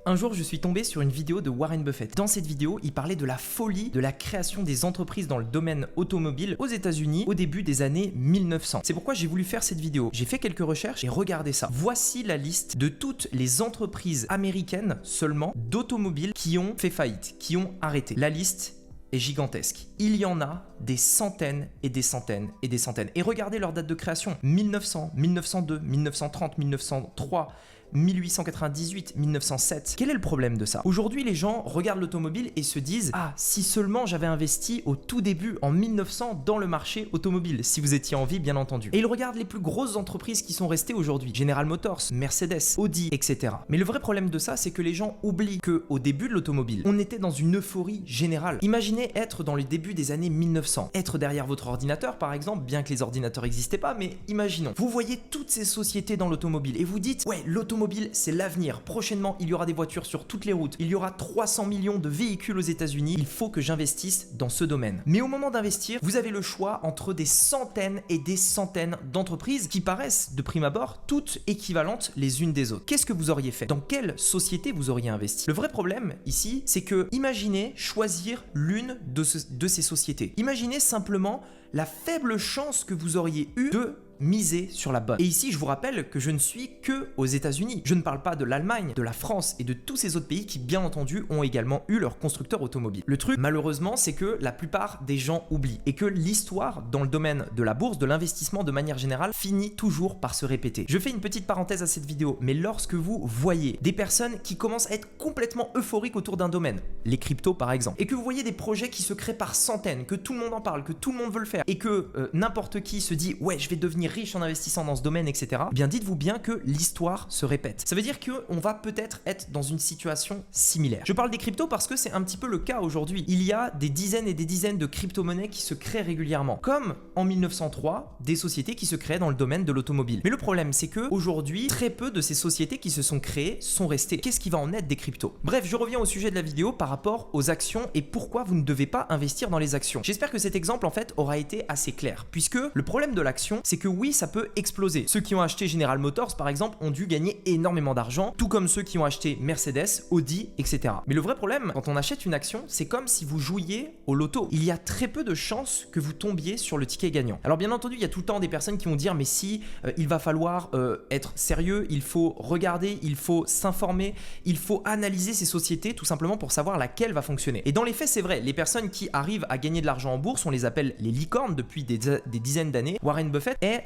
Un jour, je suis tombé sur une vidéo de Warren Buffett. Dans cette vidéo, il parlait de la folie de la création des entreprises dans le domaine automobile aux États-Unis au début des années 1900. C'est pourquoi j'ai voulu faire cette vidéo. J'ai fait quelques recherches et regardez ça. Voici la liste de toutes les entreprises américaines seulement d'automobiles qui ont fait faillite, qui ont arrêté. La liste est gigantesque. Il y en a des centaines et des centaines et des centaines. Et regardez leur date de création. 1900, 1902, 1930, 1903... 1898, 1907. Quel est le problème de ça? Aujourd'hui, les gens regardent l'automobile et se disent « Ah, si seulement j'avais investi au tout début, en 1900, dans le marché automobile, si vous étiez en vie, bien entendu. » Et ils regardent les plus grosses entreprises qui sont restées aujourd'hui. General Motors, Mercedes, Audi, etc. Mais le vrai problème de ça, c'est que les gens oublient qu'au début de l'automobile, on était dans une euphorie générale. Imaginez être dans les débuts des années 1900. Être derrière votre ordinateur, par exemple, bien que les ordinateurs n'existaient pas, mais imaginons. Vous voyez toutes ces sociétés dans l'automobile et vous dites « Ouais, l'automobile, c'est l'avenir. Prochainement, il y aura des voitures sur toutes les routes. Il y aura 300 millions de véhicules aux États-Unis. Il faut que j'investisse dans ce domaine. » Mais au moment d'investir, vous avez le choix entre des centaines et des centaines d'entreprises qui paraissent, de prime abord, toutes équivalentes les unes des autres. Qu'est-ce que vous auriez fait? Dans quelle société vous auriez investi? Le vrai problème ici, c'est que imaginez choisir l'une de ces sociétés. Imaginez simplement la faible chance que vous auriez eue de miser sur la bonne. Et ici, je vous rappelle que je ne suis que aux États-Unis. Je ne parle pas de l'Allemagne, de la France et de tous ces autres pays qui, bien entendu, ont également eu leurs constructeurs automobiles. Le truc, malheureusement, c'est que la plupart des gens oublient et que l'histoire dans le domaine de la bourse, de l'investissement de manière générale, finit toujours par se répéter. Je fais une petite parenthèse à cette vidéo, mais lorsque vous voyez des personnes qui commencent à être complètement euphoriques autour d'un domaine, les cryptos par exemple, et que vous voyez des projets qui se créent par centaines, que tout le monde en parle, que tout le monde veut le faire, et que n'importe qui se dit « Ouais, je vais devenir riche en investissant dans ce domaine, etc. » Eh bien, dites-vous bien que l'histoire se répète. Ça veut dire qu'on va peut-être être dans une situation similaire. Je parle des cryptos parce que c'est un petit peu le cas aujourd'hui. Il y a des dizaines et des dizaines de crypto-monnaies qui se créent régulièrement. Comme en 1903, des sociétés qui se créaient dans le domaine de l'automobile. Mais le problème, c'est que aujourd'hui, très peu de ces sociétés qui se sont créées sont restées. Qu'est-ce qui va en être des cryptos? Bref, je reviens au sujet de la vidéo par rapport aux actions et pourquoi vous ne devez pas investir dans les actions. J'espère que cet exemple, en fait, aura été assez clair. Puisque le problème de l'action, c'est que oui, ça peut exploser. Ceux qui ont acheté General Motors, par exemple, ont dû gagner énormément d'argent, tout comme ceux qui ont acheté Mercedes, Audi, etc. Mais le vrai problème, quand on achète une action, c'est comme si vous jouiez au loto. Il y a très peu de chances que vous tombiez sur le ticket gagnant. Alors bien entendu, il y a tout le temps des personnes qui vont dire, mais si, il va falloir être sérieux, il faut regarder, il faut s'informer, il faut analyser ces sociétés tout simplement pour savoir laquelle va fonctionner. Et dans les faits, c'est vrai, les personnes qui arrivent à gagner de l'argent en bourse, on les appelle les licornes depuis des dizaines d'années. Warren Buffett est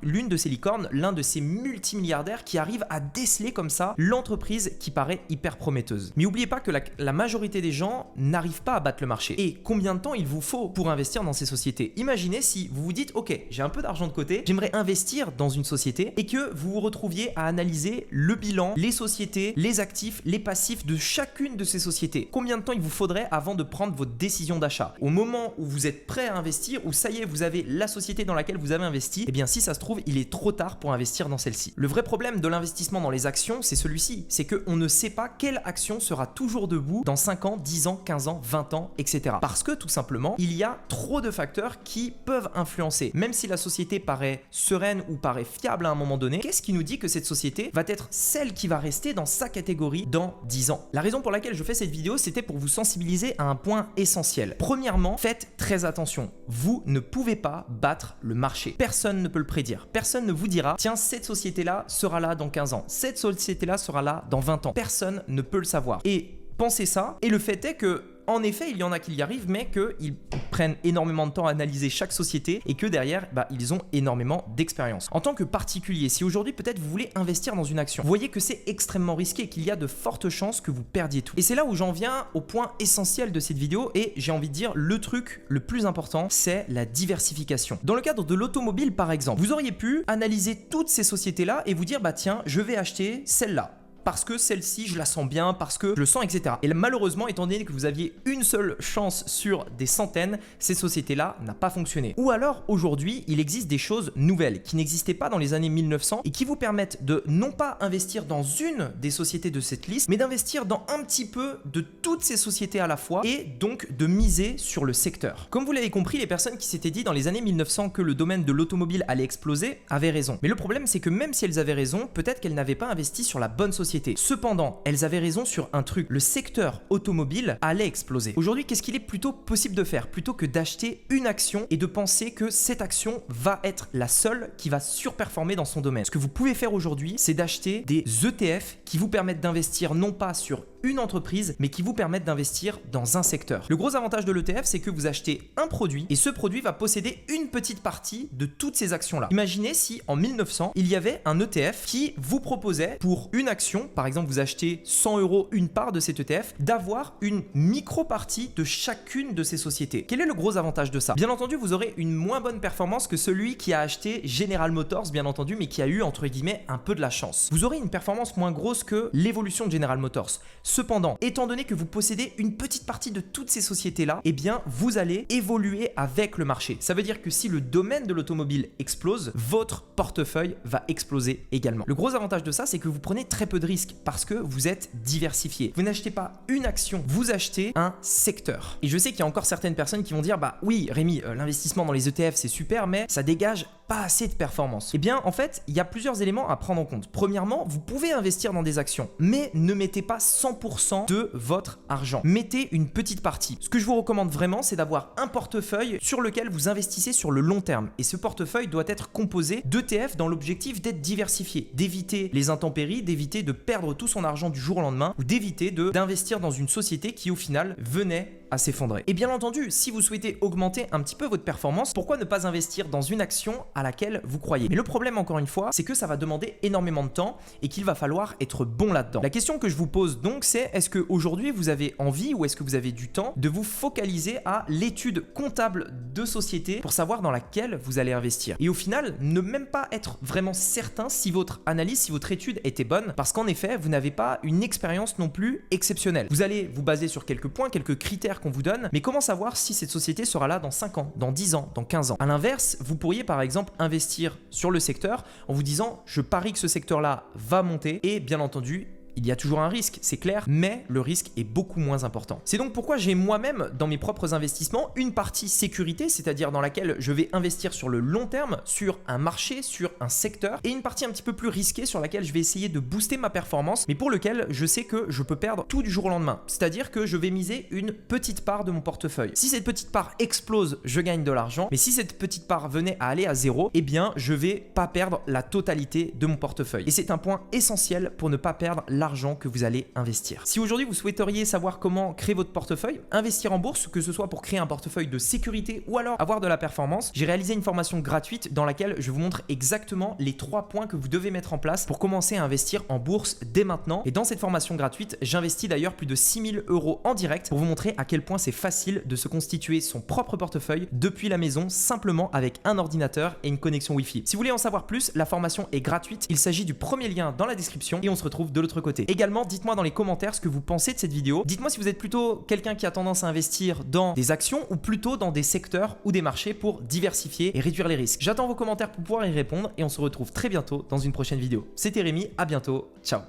l'une de ces licornes, l'un de ces multimilliardaires qui arrive à déceler comme ça l'entreprise qui paraît hyper prometteuse. Mais n'oubliez pas que la majorité des gens n'arrivent pas à battre le marché. Et combien de temps il vous faut pour investir dans ces sociétés? Imaginez si vous vous dites, ok, j'ai un peu d'argent de côté, j'aimerais investir dans une société et que vous vous retrouviez à analyser le bilan, les sociétés, les actifs, les passifs de chacune de ces sociétés. Combien de temps il vous faudrait avant de prendre votre décision d'achat? Au moment où vous êtes prêt à investir, où ça y est, vous avez la société dans laquelle vous avez investi, eh bien si ça se trouve, il est trop tard pour investir dans celle-ci. Le vrai problème de l'investissement dans les actions, c'est celui-ci. C'est qu'on ne sait pas quelle action sera toujours debout dans 5 ans, 10 ans, 15 ans, 20 ans, etc. Parce que tout simplement, il y a trop de facteurs qui peuvent influencer. Même si la société paraît sereine ou paraît fiable à un moment donné, qu'est-ce qui nous dit que cette société va être celle qui va rester dans sa catégorie dans 10 ans? La raison pour laquelle je fais cette vidéo, c'était pour vous sensibiliser à un point essentiel. Premièrement, faites très attention. Vous ne pouvez pas battre le marché. Personne ne peut le prédire. Personne ne vous dira, tiens, cette société-là sera là dans 15 ans. Cette société-là sera là dans 20 ans. Personne ne peut le savoir. Et pensez ça. Et le fait est que, en effet, il y en a qui y arrivent, mais qu'ils prennent énormément de temps à analyser chaque société et que derrière, ils ont énormément d'expérience. En tant que particulier, si aujourd'hui peut-être vous voulez investir dans une action, vous voyez que c'est extrêmement risqué et qu'il y a de fortes chances que vous perdiez tout. Et c'est là où j'en viens au point essentiel de cette vidéo et j'ai envie de dire le truc le plus important, c'est la diversification. Dans le cadre de l'automobile par exemple, vous auriez pu analyser toutes ces sociétés-là et vous dire, tiens, je vais acheter celle-là. Parce que celle-ci, je la sens bien, parce que je le sens, etc. Et là, malheureusement, étant donné que vous aviez une seule chance sur des centaines, ces sociétés-là n'ont pas fonctionné. Ou alors, aujourd'hui, il existe des choses nouvelles qui n'existaient pas dans les années 1900 et qui vous permettent de non pas investir dans une des sociétés de cette liste, mais d'investir dans un petit peu de toutes ces sociétés à la fois et donc de miser sur le secteur. Comme vous l'avez compris, les personnes qui s'étaient dit dans les années 1900 que le domaine de l'automobile allait exploser avaient raison. Mais le problème, c'est que même si elles avaient raison, peut-être qu'elles n'avaient pas investi sur la bonne société. sociétés. Cependant, elles avaient raison sur un truc. Le secteur automobile allait exploser. Aujourd'hui, qu'est-ce qu'il est plutôt possible de faire? Plutôt que d'acheter une action et de penser que cette action va être la seule qui va surperformer dans son domaine. Ce que vous pouvez faire aujourd'hui, c'est d'acheter des ETF qui vous permettent d'investir non pas sur une entreprise, mais qui vous permettent d'investir dans un secteur. Le gros avantage de l'ETF, c'est que vous achetez un produit et ce produit va posséder une petite partie de toutes ces actions-là. Imaginez si en 1900, il y avait un ETF qui vous proposait pour une action, par exemple vous achetez 100 € une part de cet ETF, d'avoir une micro-partie de chacune de ces sociétés. Quel est le gros avantage de ça? Bien entendu, vous aurez une moins bonne performance que celui qui a acheté General Motors, bien entendu, mais qui a eu entre guillemets un peu de la chance. Vous aurez une performance moins grosse que l'évolution de General Motors. Cependant, étant donné que vous possédez une petite partie de toutes ces sociétés-là, eh bien, vous allez évoluer avec le marché. Ça veut dire que si le domaine de l'automobile explose, votre portefeuille va exploser également. Le gros avantage de ça, c'est que vous prenez très peu de risques parce que vous êtes diversifié. Vous n'achetez pas une action, vous achetez un secteur. Et je sais qu'il y a encore certaines personnes qui vont dire, bah oui, Rémi, l'investissement dans les ETF, c'est super, mais ça dégage pas assez de performance. Eh bien, en fait, il y a plusieurs éléments à prendre en compte. Premièrement, vous pouvez investir dans des actions, mais ne mettez pas 100% de votre argent. Mettez une petite partie. Ce que je vous recommande vraiment, c'est d'avoir un portefeuille sur lequel vous investissez sur le long terme. Et ce portefeuille doit être composé d'ETF dans l'objectif d'être diversifié, d'éviter les intempéries, d'éviter de perdre tout son argent du jour au lendemain ou d'éviter d'investir dans une société qui au final venait à s'effondrer. Et bien entendu, si vous souhaitez augmenter un petit peu votre performance, pourquoi ne pas investir dans une action à laquelle vous croyez? Mais le problème, encore une fois, c'est que ça va demander énormément de temps et qu'il va falloir être bon là-dedans. La question que je vous pose donc, c'est est-ce qu'aujourd'hui vous avez envie ou est-ce que vous avez du temps de vous focaliser à l'étude comptable de société pour savoir dans laquelle vous allez investir? Et au final, ne même pas être vraiment certain si votre analyse, si votre étude était bonne, parce qu'en effet, vous n'avez pas une expérience non plus exceptionnelle. Vous allez vous baser sur quelques points, quelques critères qu'on vous donne, mais comment savoir si cette société sera là dans 5 ans, dans 10 ans, dans 15 ans? À l'inverse, vous pourriez par exemple investir sur le secteur en vous disant je parie que ce secteur-là va monter et bien entendu, il y a toujours un risque, c'est clair, mais le risque est beaucoup moins important. C'est donc pourquoi j'ai moi-même, dans mes propres investissements, une partie sécurité, c'est-à-dire dans laquelle je vais investir sur le long terme, sur un marché, sur un secteur, et une partie un petit peu plus risquée sur laquelle je vais essayer de booster ma performance, mais pour lequel je sais que je peux perdre tout du jour au lendemain. C'est-à-dire que je vais miser une petite part de mon portefeuille. Si cette petite part explose, je gagne de l'argent, mais si cette petite part venait à aller à zéro, eh bien, je vais pas perdre la totalité de mon portefeuille. Et c'est un point essentiel pour ne pas perdre l'argent que vous allez investir. Si aujourd'hui vous souhaiteriez savoir comment créer votre portefeuille, investir en bourse, que ce soit pour créer un portefeuille de sécurité ou alors avoir de la performance, j'ai réalisé une formation gratuite dans laquelle je vous montre exactement les 3 points que vous devez mettre en place pour commencer à investir en bourse dès maintenant. Et dans cette formation gratuite, j'investis d'ailleurs plus de 6 000 € en direct pour vous montrer à quel point c'est facile de se constituer son propre portefeuille depuis la maison simplement avec un ordinateur et une connexion Wi-Fi. Si vous voulez en savoir plus, la formation est gratuite. Il s'agit du premier lien dans la description et on se retrouve de l'autre côté. Également, dites-moi dans les commentaires ce que vous pensez de cette vidéo. Dites-moi si vous êtes plutôt quelqu'un qui a tendance à investir dans des actions ou plutôt dans des secteurs ou des marchés pour diversifier et réduire les risques. J'attends vos commentaires pour pouvoir y répondre et on se retrouve très bientôt dans une prochaine vidéo. C'était Rémi, à bientôt, ciao.